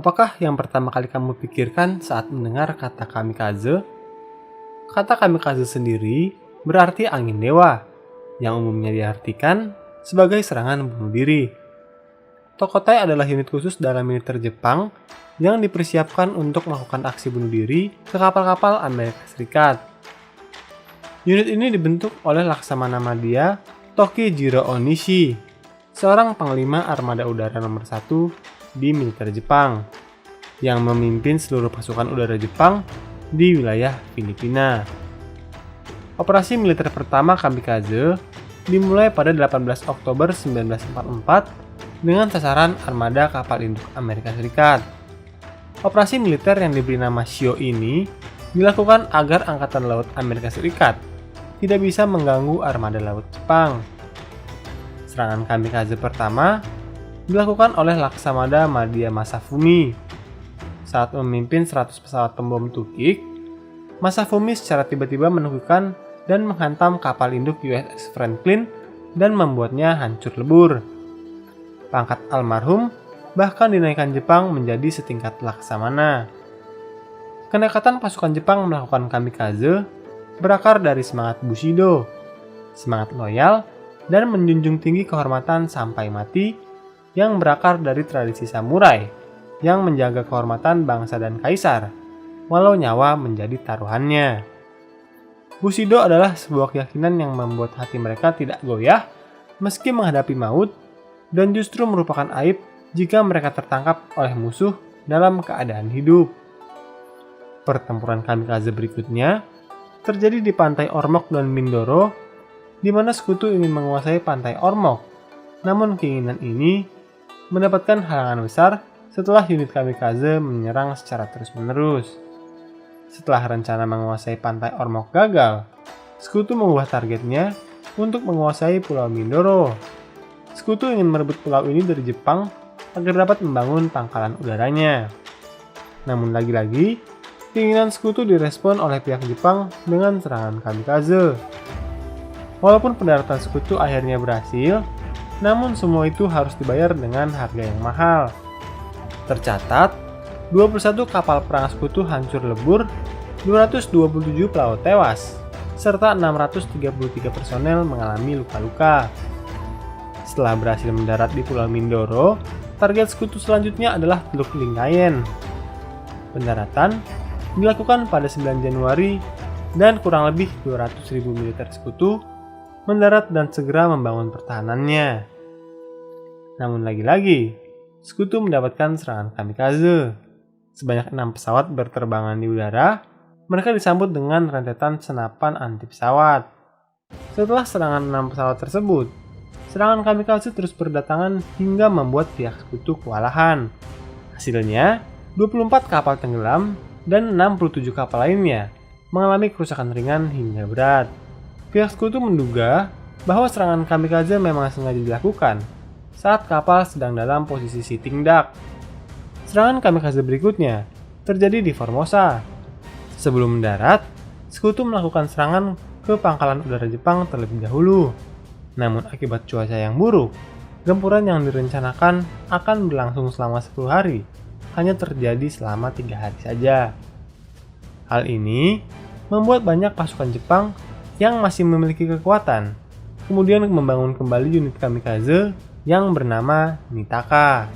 Apakah yang pertama kali kamu pikirkan saat mendengar kata kamikaze? Kata kamikaze sendiri berarti angin dewa, yang umumnya diartikan sebagai serangan bunuh diri. Tokotai adalah unit khusus dalam militer Jepang yang dipersiapkan untuk melakukan aksi bunuh diri ke kapal-kapal Amerika Serikat. Unit ini dibentuk oleh Laksamana Madya Tokijiro Onishi, seorang panglima armada udara nomor 1 di militer Jepang, yang memimpin seluruh pasukan udara Jepang di wilayah Filipina. Operasi militer pertama kamikaze dimulai pada 18 Oktober 1944 dengan sasaran armada kapal induk Amerika Serikat. Operasi militer yang diberi nama Shio ini dilakukan agar Angkatan Laut Amerika Serikat tidak bisa mengganggu armada laut Jepang. Serangan kamikaze pertama dilakukan oleh Laksamana Madya Masafumi. Saat memimpin 100 pesawat pembom Tukik, Masafumi secara tiba-tiba meneguhkan dan menghantam kapal induk USS Franklin dan membuatnya hancur lebur. Pangkat almarhum bahkan dinaikkan Jepang menjadi setingkat laksamana. Kenekatan pasukan Jepang melakukan kamikaze berakar dari semangat Bushido, semangat loyal, dan menjunjung tinggi kehormatan sampai mati yang berakar dari tradisi samurai yang menjaga kehormatan bangsa dan kaisar, walau nyawa menjadi taruhannya. Bushido adalah sebuah keyakinan yang membuat hati mereka tidak goyah meski menghadapi maut, dan justru merupakan aib jika mereka tertangkap oleh musuh dalam keadaan hidup. Pertempuran kamikaze berikutnya terjadi di pantai Ormoc dan Mindoro, di mana sekutu ingin menguasai pantai Ormoc. Namun keinginan ini mendapatkan halangan besar setelah unit kamikaze menyerang secara terus-menerus. Setelah rencana menguasai pantai Ormoc gagal, sekutu mengubah targetnya untuk menguasai Pulau Mindoro. Sekutu ingin merebut pulau ini dari Jepang agar dapat membangun pangkalan udaranya. Namun lagi-lagi, keinginan sekutu direspon oleh pihak Jepang dengan serangan kamikaze. Walaupun pendaratan sekutu akhirnya berhasil, namun semua itu harus dibayar dengan harga yang mahal. Tercatat, 21 kapal perang sekutu hancur lebur, 227 pelaut tewas, serta 633 personel mengalami luka-luka. Setelah berhasil mendarat di Pulau Mindoro, target sekutu selanjutnya adalah Teluk Lingayen. Pendaratan dilakukan pada 9 Januari dan kurang lebih 200.000 militer sekutu mendarat dan segera membangun pertahanannya. Namun lagi-lagi, sekutu mendapatkan serangan kamikaze. Sebanyak 6 pesawat berterbangan di udara, mereka disambut dengan rentetan senapan anti pesawat. Setelah serangan 6 pesawat tersebut, serangan kamikaze terus berdatangan hingga membuat pihak sekutu kewalahan. Hasilnya, 24 kapal tenggelam dan 67 kapal lainnya mengalami kerusakan ringan hingga berat. Pihak sekutu menduga bahwa serangan kamikaze memang sengaja dilakukan saat kapal sedang dalam posisi sitting duck. Serangan kamikaze berikutnya terjadi di Formosa. Sebelum mendarat, sekutu melakukan serangan ke pangkalan udara Jepang terlebih dahulu. Namun akibat cuaca yang buruk, gempuran yang direncanakan akan berlangsung selama 10 hari hanya terjadi selama 3 hari saja. Hal ini membuat banyak pasukan Jepang yang masih memiliki kekuatan kemudian membangun kembali unit kamikaze yang bernama Mitaka.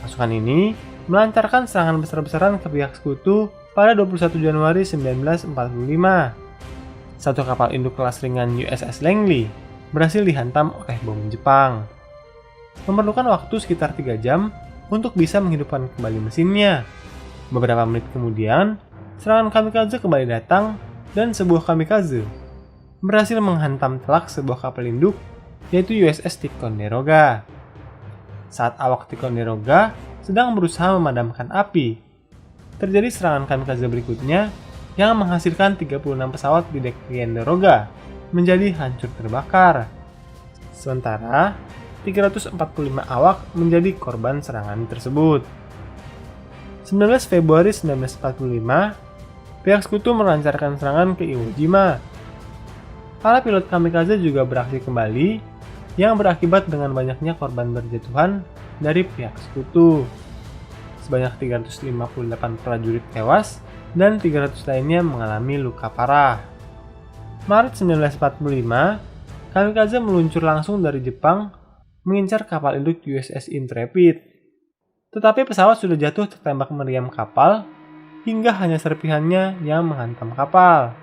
Pasukan ini melancarkan serangan besar-besaran ke pihak sekutu pada 21 Januari 1945. Satu kapal induk kelas ringan USS Langley berhasil dihantam oleh bom Jepang. Memerlukan waktu sekitar 3 jam untuk bisa menghidupkan kembali mesinnya. Beberapa menit kemudian, serangan kamikaze kembali datang dan sebuah kamikaze berhasil menghantam telak sebuah kapal induk, yaitu USS Ticonderoga. Saat awak Ticonderoga sedang berusaha memadamkan api, terjadi serangan kamikaze berikutnya yang menghasilkan 36 pesawat di dek Ticonderoga menjadi hancur terbakar. Sementara 345 awak menjadi korban serangan tersebut. 19 Februari 1945, pihak sekutu melancarkan serangan ke Iwo Jima. Para pilot kamikaze juga beraksi kembali yang berakibat dengan banyaknya korban berjatuhan dari pihak sekutu. sebanyak 358 prajurit tewas dan 300 lainnya mengalami luka parah. Maret 1945, kamikaze meluncur langsung dari Jepang mengincar kapal induk USS Intrepid. Tetapi pesawat sudah jatuh tertembak meriam kapal hingga hanya serpihannya yang menghantam kapal.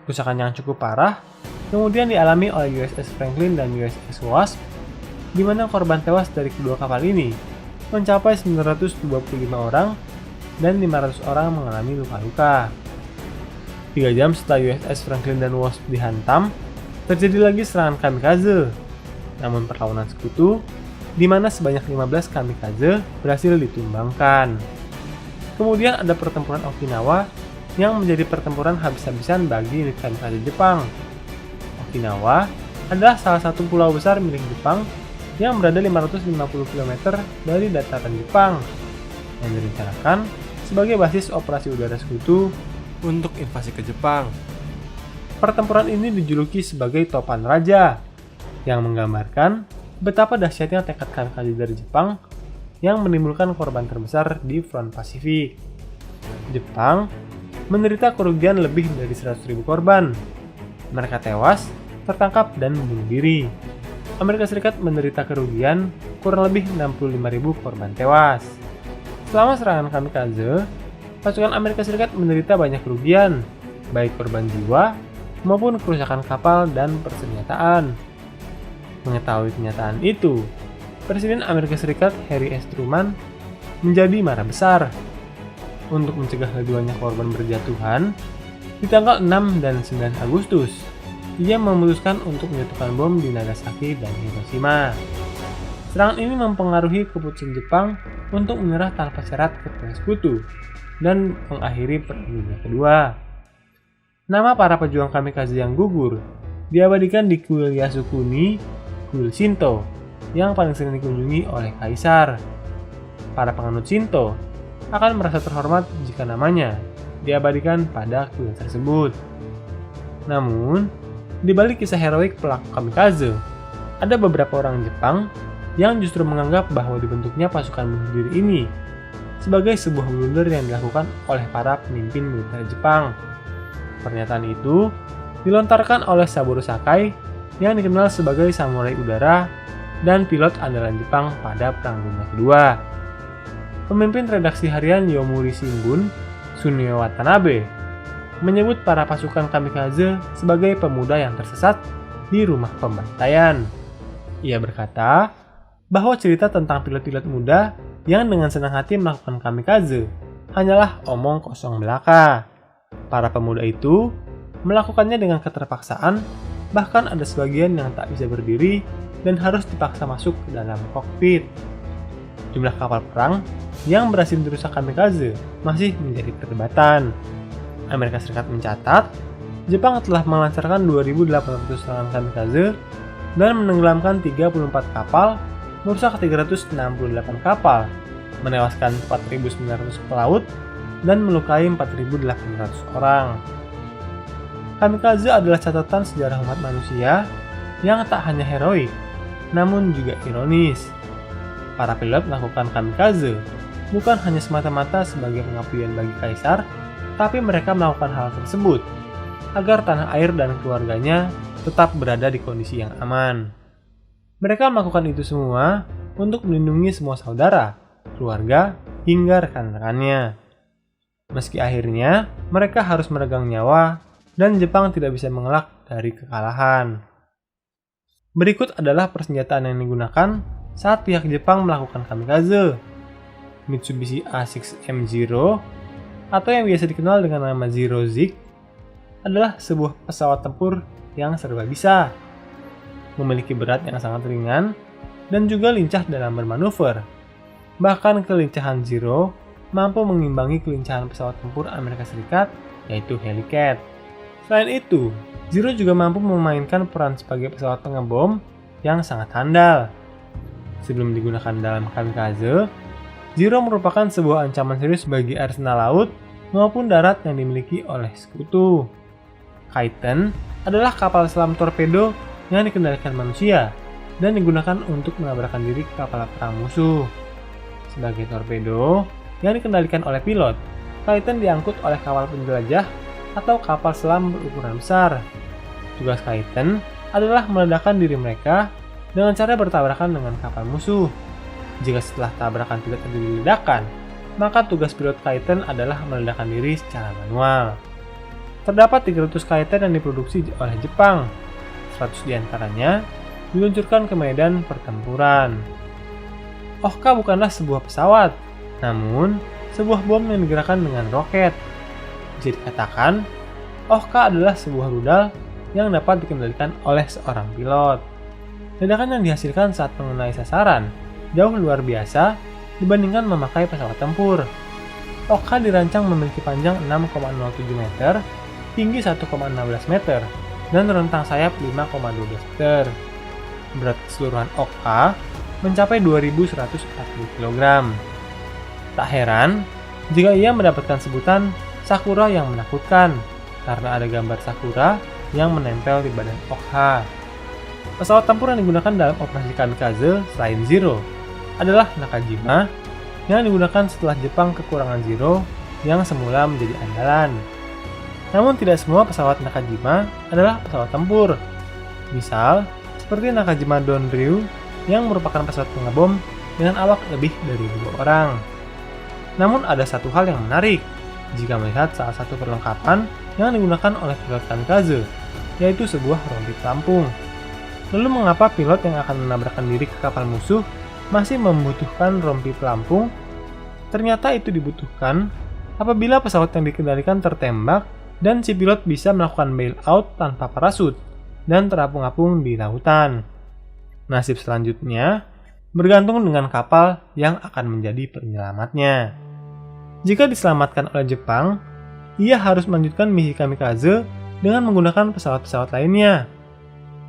Kerusakan yang cukup parah kemudian dialami oleh USS Franklin dan USS Wasp, di mana korban tewas dari kedua kapal ini mencapai 925 orang dan 500 orang mengalami luka-luka. 3 jam setelah USS Franklin dan Wasp dihantam, terjadi lagi serangan kamikaze. Namun perlawanan sekutu, di mana sebanyak 15 kamikaze berhasil ditumbangkan. Kemudian ada pertempuran Okinawa yang menjadi pertempuran habis-habisan bagi unit kamikaze Jepang. Okinawa adalah salah satu pulau besar milik Jepang yang berada 550 km dari dataran Jepang, yang direncanakan sebagai basis operasi udara sekutu untuk invasi ke Jepang. Pertempuran ini dijuluki sebagai Topan Raja, yang menggambarkan betapa dahsyatnya tekad kamikaze dari Jepang yang menimbulkan korban terbesar di front Pasifik. Jepang menderita kerugian lebih dari 100.000 korban. Mereka tewas, tertangkap, dan bunuh diri. Amerika Serikat menderita kerugian kurang lebih 65.000 korban tewas. Selama serangan kamikaze, pasukan Amerika Serikat menderita banyak kerugian, baik korban jiwa maupun kerusakan kapal dan persenjataan. Mengetahui kenyataan itu, Presiden Amerika Serikat Harry S. Truman menjadi marah besar. Untuk mencegah keduanya korban berjatuhan, di tanggal 6 dan 9 Agustus, ia memutuskan untuk menjatuhkan bom di Nagasaki dan Hiroshima. Serangan ini mempengaruhi keputusan Jepang untuk menyerah tanpa syarat kepada sekutu dan mengakhiri Perang Dunia Kedua. Nama para pejuang kamikaze yang gugur diabadikan di kuil Yasukuni, kuil Shinto, yang paling sering dikunjungi oleh kaisar. Para penganut Shinto akan merasa terhormat jika namanya diabadikan pada kuil tersebut. Namun, di balik kisah heroik pelaku kamikaze, ada beberapa orang Jepang yang justru menganggap bahwa dibentuknya pasukan bunuh diri ini sebagai sebuah blunder yang dilakukan oleh para pemimpin militer Jepang. Pernyataan itu dilontarkan oleh Saburo Sakai yang dikenal sebagai samurai udara dan pilot andalan Jepang pada Perang Dunia Kedua. Pemimpin redaksi harian Yomiuri Shimbun, Sunio Watanabe, menyebut para pasukan kamikaze sebagai pemuda yang tersesat di rumah pembantaian. Ia berkata bahwa cerita tentang pilot-pilot muda yang dengan senang hati melakukan kamikaze hanyalah omong kosong belaka. Para pemuda itu melakukannya dengan keterpaksaan, bahkan ada sebagian yang tak bisa berdiri dan harus dipaksa masuk ke dalam kokpit. Jumlah kapal perang yang berhasil dirusak kamikaze masih menjadi perdebatan. Amerika Serikat mencatat, Jepang telah melancarkan 2.800 serangan kamikaze dan menenggelamkan 34 kapal, merusak 368 kapal, menewaskan 4.900 pelaut, dan melukai 4.800 orang. Kamikaze adalah catatan sejarah umat manusia yang tak hanya heroik, namun juga ironis. Para pilot melakukan kamikaze bukan hanya semata-mata sebagai pengabdian bagi kaisar, tapi mereka melakukan hal tersebut agar tanah air dan keluarganya tetap berada di kondisi yang aman. Mereka melakukan itu semua untuk melindungi semua saudara, keluarga, hingga rekan-rekannya. Meski akhirnya mereka harus meregang nyawa dan Jepang tidak bisa mengelak dari kekalahan. Berikut adalah persenjataan yang digunakan saat pihak Jepang melakukan kamikaze. Mitsubishi A6M0 atau yang biasa dikenal dengan nama Zero Zik adalah sebuah pesawat tempur yang serba bisa, memiliki berat yang sangat ringan dan juga lincah dalam bermanuver. Bahkan kelincahan Zero mampu mengimbangi kelincahan pesawat tempur Amerika Serikat, yaitu Hellcat. Selain itu, Zero juga mampu memainkan peran sebagai pesawat pengebom yang sangat handal. Sebelum digunakan dalam kamikaze, Zero merupakan sebuah ancaman serius bagi arsenal laut maupun darat yang dimiliki oleh sekutu. Kaiten adalah kapal selam torpedo yang dikendalikan manusia dan digunakan untuk menabrakkan diri ke kapal perang musuh. Sebagai torpedo yang dikendalikan oleh pilot, Kaiten diangkut oleh kapal penjelajah atau kapal selam berukuran besar. Tugas Kaiten adalah meledakkan diri mereka dengan cara bertabrakan dengan kapal musuh. Jika setelah tabrakan tidak terjadi ledakan, maka tugas pilot Kaiten adalah meledakkan diri secara manual. Terdapat 300 Kaiten yang diproduksi oleh Jepang. 100 diantaranya diluncurkan ke medan pertempuran. Ohka bukanlah sebuah pesawat, namun sebuah bom yang digerakkan dengan roket. Bisa dikatakan, Ohka adalah sebuah rudal yang dapat dikendalikan oleh seorang pilot. Ledakan yang dihasilkan saat mengenai sasaran jauh luar biasa dibandingkan memakai pesawat tempur. Ohka dirancang memiliki panjang 6,07 meter, tinggi 1,16 meter, dan rentang sayap 5,12 meter. Berat keseluruhan Ohka mencapai 2.140 kg. Tak heran jika ia mendapatkan sebutan Sakura yang menakutkan karena ada gambar Sakura yang menempel di badan Ohka. Pesawat tempur yang digunakan dalam operasi kamikaze selain Zero adalah Nakajima yang digunakan setelah Jepang kekurangan Zero yang semula menjadi andalan. Namun tidak semua pesawat Nakajima adalah pesawat tempur. Misal, seperti Nakajima Donryu yang merupakan pesawat pengebom dengan awak lebih dari 2 orang. Namun ada satu hal yang menarik jika melihat salah satu perlengkapan yang digunakan oleh pilot kamikaze, yaitu sebuah rompi pelampung. Lalu mengapa pilot yang akan menabrakkan diri ke kapal musuh masih membutuhkan rompi pelampung? Ternyata itu dibutuhkan apabila pesawat yang dikendalikan tertembak dan si pilot bisa melakukan bailout tanpa parasut dan terapung-apung di lautan. Nasib selanjutnya bergantung dengan kapal yang akan menjadi penyelamatnya. Jika diselamatkan oleh Jepang, ia harus melanjutkan misi kamikaze dengan menggunakan pesawat-pesawat lainnya.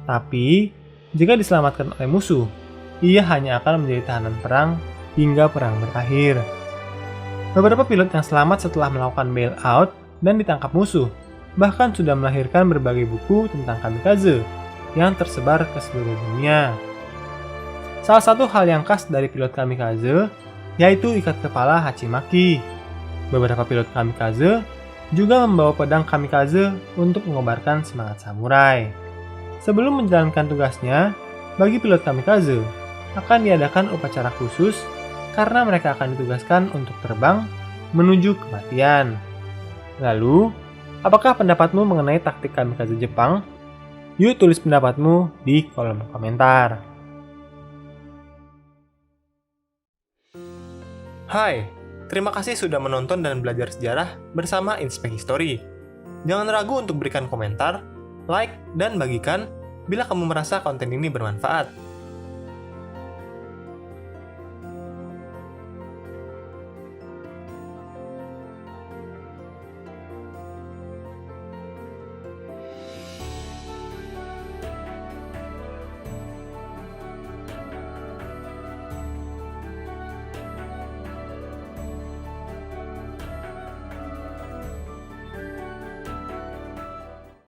Tapi, jika diselamatkan oleh musuh, ia hanya akan menjadi tahanan perang hingga perang berakhir. Beberapa pilot yang selamat setelah melakukan bailout dan ditangkap musuh bahkan sudah melahirkan berbagai buku tentang kamikaze yang tersebar ke seluruh dunia. Salah satu hal yang khas dari pilot kamikaze yaitu ikat kepala hachimaki. Beberapa pilot kamikaze juga membawa pedang kamikaze untuk mengobarkan semangat samurai. Sebelum menjalankan tugasnya, bagi pilot kamikaze akan diadakan upacara khusus karena mereka akan ditugaskan untuk terbang menuju kematian. Lalu, apakah pendapatmu mengenai taktik kamikaze Jepang? Yuk tulis pendapatmu di kolom komentar. Hai, terima kasih sudah menonton dan belajar sejarah bersama Inspek History. Jangan ragu untuk berikan komentar, like, dan bagikan bila kamu merasa konten ini bermanfaat.